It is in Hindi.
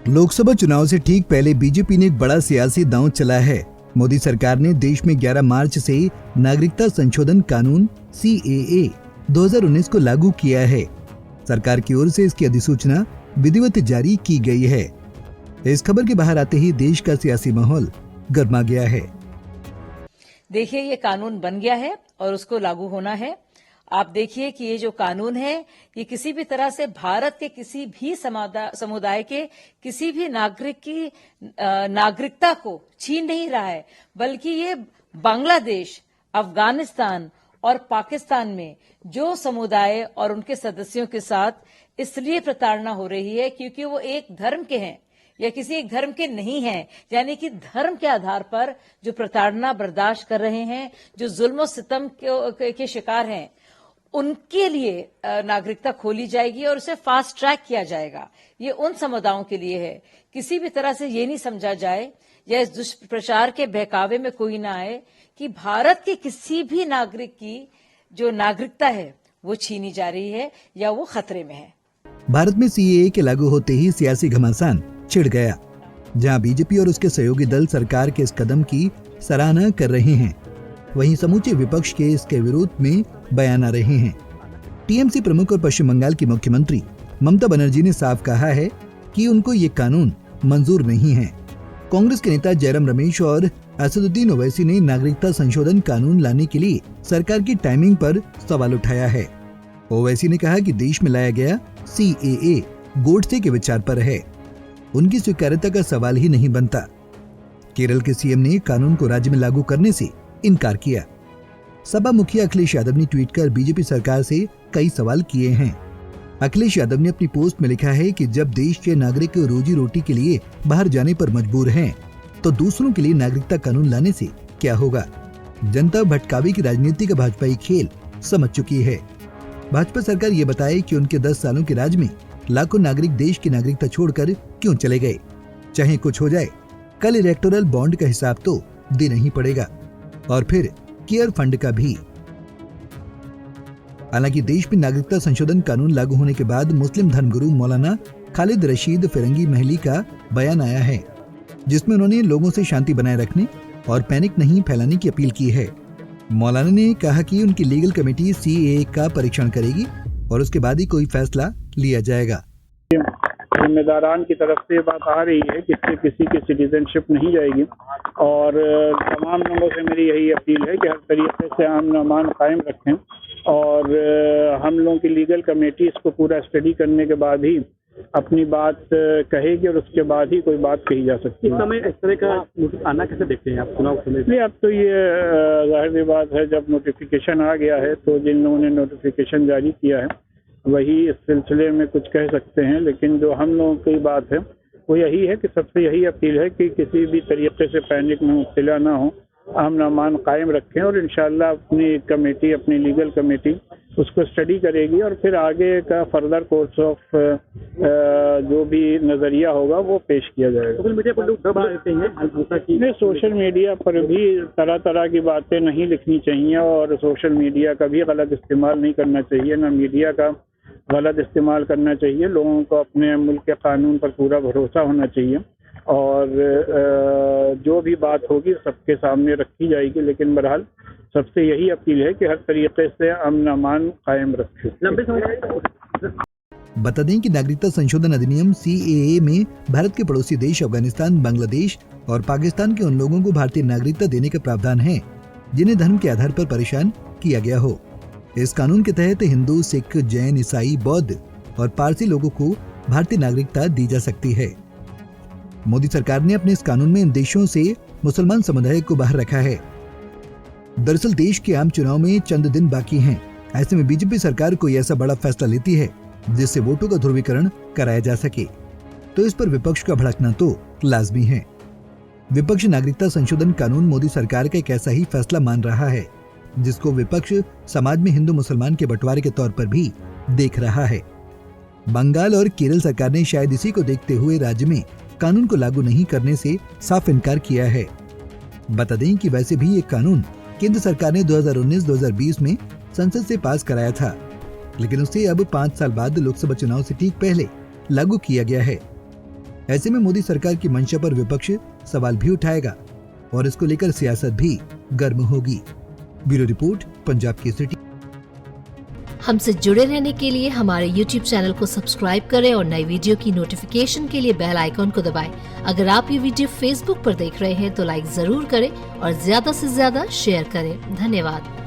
लोकसभा चुनाव से ठीक पहले बीजेपी ने एक बड़ा सियासी दांव चला है। मोदी सरकार ने देश में 11 मार्च से नागरिकता संशोधन कानून CAA 2019 को लागू किया है। सरकार की ओर से इसकी अधिसूचना विधिवत जारी की गई है। इस खबर के बाहर आते ही देश का सियासी माहौल गर्मा गया है। देखिए, ये कानून बन गया है और उसको लागू होना है। आप देखिए कि ये जो कानून है, ये किसी भी तरह से भारत के किसी भी समुदाय के किसी भी नागरिक की नागरिकता को छीन नहीं रहा है, बल्कि ये बांग्लादेश, अफगानिस्तान और पाकिस्तान में जो समुदाय और उनके सदस्यों के साथ इसलिए प्रताड़ना हो रही है क्योंकि वो एक धर्म के हैं या किसी एक धर्म के नहीं हैं, यानी कि धर्म के आधार पर जो प्रताड़ना बर्दाश्त कर रहे हैं, जो जुल्म और सितम के शिकार हैं, उनके लिए नागरिकता खोली जाएगी और उसे फास्ट ट्रैक किया जाएगा। ये उन समुदायों के लिए है। किसी भी तरह से ये नहीं समझा जाए या इस दुष्प्रचार के बहकावे में कोई ना आए कि भारत के किसी भी नागरिक की जो नागरिकता है वो छीनी जा रही है या वो खतरे में है। भारत में CAA के लागू होते ही सियासी घमासान छिड़ गया, जहां बीजेपी और उसके सहयोगी दल सरकार के इस कदम की सराहना कर रहे हैं, वहीं समूचे विपक्ष के इसके विरोध में बयान आ रहे हैं। TMC प्रमुख और पश्चिम बंगाल की मुख्यमंत्री ममता बनर्जी ने साफ कहा है कि उनको ये कानून मंजूर नहीं है। कांग्रेस के नेता जयराम रमेश और असदुद्दीन ओवैसी ने नागरिकता संशोधन कानून लाने के लिए सरकार की टाइमिंग पर सवाल उठाया है। ओवैसी ने कहा कि देश में लाया गया CAA गोडसे के विचार पर है, उनकी स्वीकार्यता का सवाल ही नहीं बनता। केरल के CM ने कानून को राज्य में लागू करने से इनकार किया। सपा मुखिया अखिलेश यादव ने ट्वीट कर बीजेपी सरकार से कई सवाल किए हैं। अखिलेश यादव ने अपनी पोस्ट में लिखा है कि जब देश के नागरिक रोजी रोटी के लिए बाहर जाने पर मजबूर हैं, तो दूसरों के लिए नागरिकता कानून लाने से क्या होगा। जनता भटकावे की राजनीति का भाजपाई खेल समझ चुकी है। भाजपा सरकार ये बताए कि उनके 10 सालों के राज में लाखों नागरिक देश की नागरिकता छोड़कर क्यों चले गए। चाहे कुछ हो जाए, कल इलेक्टोरल बॉन्ड का हिसाब तो देना ही पड़ेगा, और फिर केयर फंड का भी। हालांकि देश में नागरिकता संशोधन कानून लागू होने के बाद मुस्लिम धर्मगुरु मौलाना खालिद रशीद फिरंगी महली का बयान आया है, जिसमें उन्होंने लोगों से शांति बनाए रखने और पैनिक नहीं फैलाने की अपील की है। मौलाना ने कहा कि उनकी लीगल कमेटी CAA का परीक्षण करेगी और उसके बाद ही कोई फैसला लिया जाएगा। जिम्मेदारान की तरफ से बात आ रही है कि इससे किसी की सिटीजनशिप नहीं जाएगी, और तमाम लोगों से मेरी यही अपील है कि हर तरीके से अमन अमान कायम रखें, और हम लोगों की लीगल कमेटी इसको पूरा स्टडी करने के बाद ही अपनी बात कहेगी और उसके बाद ही कोई बात कही जा सकती है। इस समय इस तरह का नोटिस आना कैसे देखते हैं आप चुनाव को लेकर? नहीं, अब तो ये जाहिर सी बात है, जब नोटिफिकेशन आ गया है तो जिन लोगों ने नोटिफिकेशन जारी किया है वही इस सिलसिले में कुछ कह सकते हैं, लेकिन जो हम लोगों की बात है वो यही है कि सबसे यही अपील है कि किसी भी तरीके से पैनिक में मुब्तला ना हो, अमन अमान कायम रखें, और इंशाल्लाह अपनी कमेटी, अपनी लीगल कमेटी उसको स्टडी करेगी और फिर आगे का फर्दर कोर्स ऑफ जो भी नज़रिया होगा वो पेश किया जाएगा। सोशल मीडिया पर लोग दबा देते हैं नहीं, सोशल मीडिया पर भी तरह तरह की बातें नहीं लिखनी चाहिए, और सोशल मीडिया का भी गलत इस्तेमाल नहीं करना चाहिए, ना मीडिया का गलत इस्तेमाल करना चाहिए। लोगों को अपने मुल्क के कानून पर पूरा भरोसा होना चाहिए, और जो भी बात होगी सबके सामने रखी जाएगी, लेकिन बहरहाल सबसे यही अपील है कि हर तरीके से अमन अमान कायम रखें। बता दें कि नागरिकता संशोधन अधिनियम CAA में भारत के पड़ोसी देश अफगानिस्तान, बांग्लादेश और पाकिस्तान के उन लोगों को भारतीय नागरिकता देने का प्रावधान है जिन्हें धर्म के आधार पर परेशान किया गया हो। इस कानून के तहत हिंदू, सिख, जैन, ईसाई, बौद्ध और पारसी लोगों को भारतीय नागरिकता दी जा सकती है। मोदी सरकार ने अपने इस कानून में इन देशों से मुसलमान समुदाय को बाहर रखा है। दरअसल देश के आम चुनाव में चंद दिन बाकी हैं। ऐसे में बीजेपी सरकार कोई ऐसा बड़ा फैसला लेती है जिससे वोटों का ध्रुवीकरण कराया जा सके, तो इस पर विपक्ष का भड़कना तो लाजमी है। विपक्ष नागरिकता संशोधन कानून मोदी सरकार का एक ऐसा ही फैसला मान रहा है जिसको विपक्ष समाज में हिंदू मुसलमान के बंटवारे के तौर पर भी देख रहा है। बंगाल और केरल सरकार ने शायद इसी को देखते हुए राज्य में कानून को लागू नहीं करने से साफ इनकार किया है। बता दें कि वैसे भी ये कानून केंद्र सरकार ने 2019-2020 में संसद से पास कराया था, लेकिन उसे अब 5 साल बाद लोकसभा चुनाव से ठीक पहले लागू किया गया है। ऐसे में मोदी सरकार की मंशा पर विपक्ष सवाल भी उठाएगा और इसको लेकर सियासत भी गर्म होगी। Bureau report, Punjab Kesari. हमसे जुड़े रहने के लिए हमारे YouTube चैनल को सब्सक्राइब करें और नई वीडियो की नोटिफिकेशन के लिए बेल आइकॉन को दबाएं। अगर आप ये वीडियो Facebook पर देख रहे हैं तो लाइक जरूर करें और ज्यादा से ज्यादा शेयर करें। धन्यवाद।